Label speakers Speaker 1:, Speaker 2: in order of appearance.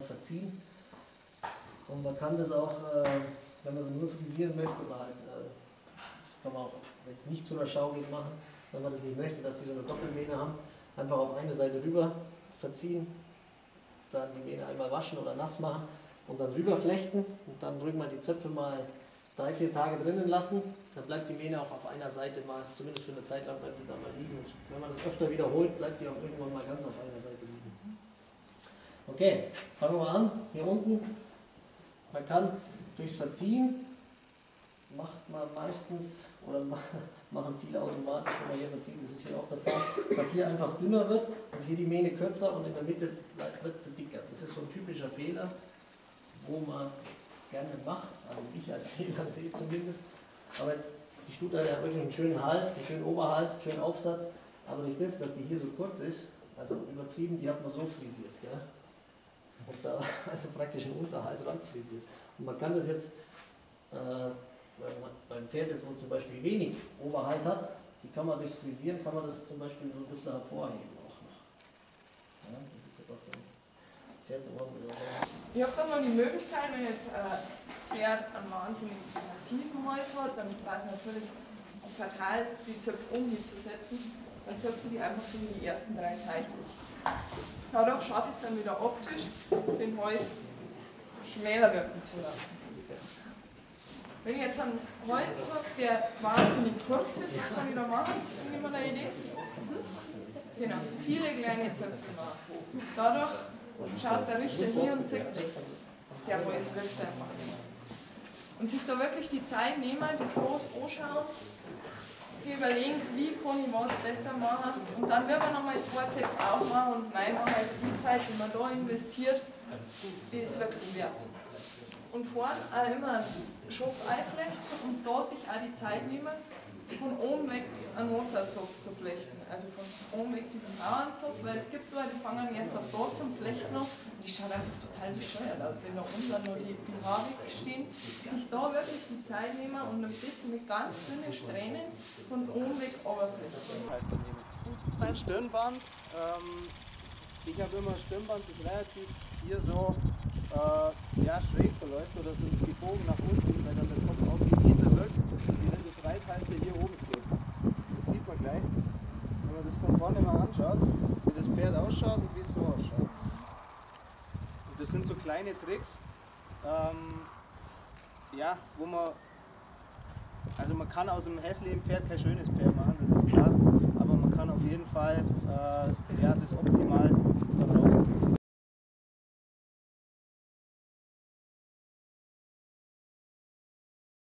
Speaker 1: verziehen. Und man kann das auch, wenn man sie nur frisieren möchte, oder halt, kann man auch, wenn es nicht zu einer Schau geht, machen, wenn man das nicht möchte, dass die so eine Doppelmähne haben, einfach auf eine Seite rüber verziehen, dann die Mähne einmal waschen oder nass machen und dann rüber flechten und dann drücken wir die Zöpfe mal 3-4 Tage drinnen lassen, dann bleibt die Mähne auch auf einer Seite mal, zumindest für eine Zeit lang bleibt die da mal liegen. Und wenn man das öfter wiederholt, bleibt die auch irgendwann mal ganz auf einer Seite liegen. Okay, fangen wir an, hier unten. Man kann durchs Verziehen, macht man meistens, oder machen viele automatisch, wenn man hier verzieht, das ist hier auch der Fall, dass hier einfach dünner wird und hier die Mähne kürzer und in der Mitte wird sie dicker. Das ist so ein typischer Fehler, wo man gerne macht, also ich als Fehler sehe zumindest. Aber jetzt, die Stute hat ja wirklich einen schönen Hals, einen schönen Oberhals, einen schönen Aufsatz, aber durch das, dass die hier so kurz ist, also übertrieben, die hat man so frisiert. Gell? Und da, also praktisch einen Unterhals ranfrisiert. Und man kann das jetzt, beim Pferd jetzt, wo zum Beispiel wenig Oberhals hat, die kann man durchs Frisieren, kann man das zum Beispiel so ein bisschen hervorheben auch noch. Ja, das ist ja doch ein Pferdeohren oder so.
Speaker 2: Ich habe dann noch die Möglichkeit, wenn jetzt ein Pferd einen wahnsinnig massiven Hals hat, dann war es natürlich fatal, die Zöpfe umzusetzen, dann zöpfen die einfach so wie die ersten 3 Seiten. Dadurch schaffe ich es dann wieder optisch, den Hals schmäler wirken zu lassen. Wenn ich jetzt einen Hals habe, der wahnsinnig kurz ist, was kann ich da machen? Gibt mir eine Idee? Genau, viele kleine Zöpfe machen. Dadurch schaut der Richter nie und sagt, der Hals wirkt einfach nicht. Und sich da wirklich die Zeit nehmen, das groß anschauen, sich überlegen, wie kann ich was besser machen und dann lieber nochmal 2 Zöpfe aufmachen und nein machen, also die Zeit, die man da investiert, die ist wirklich wert. Und vorne auch immer einen Schopf einflechten und da sich auch die Zeit nehmen, von oben weg einen Mozartzopf zu flechten. Also von oben weg diesen Bauernzopf, weil es gibt Leute, die fangen erst auf da zum Flechten an und die schaut einfach total bescheuert aus, wenn da unten dann nur die Haare stehen. Sich da wirklich die Zeit nehmen und am besten mit ganz dünnen Strähnen von oben weg runterflechten.
Speaker 3: Ein Stirnband, ich habe immer ein Stirnband, das relativ hier so ja, schräg verläuft oder so gebogen nach unten, weil dann der Kopf auch wie hinter wirkt, wie wenn das Reithalsband hier oben steht. Das sieht man gleich, wenn man das von vorne mal anschaut, wie das Pferd ausschaut und wie es so ausschaut. Und das sind so kleine Tricks, ja, wo man, also man kann aus einem hässlichen Pferd kein schönes Pferd machen, das ist klar, aber man kann auf jeden Fall ja, das optimal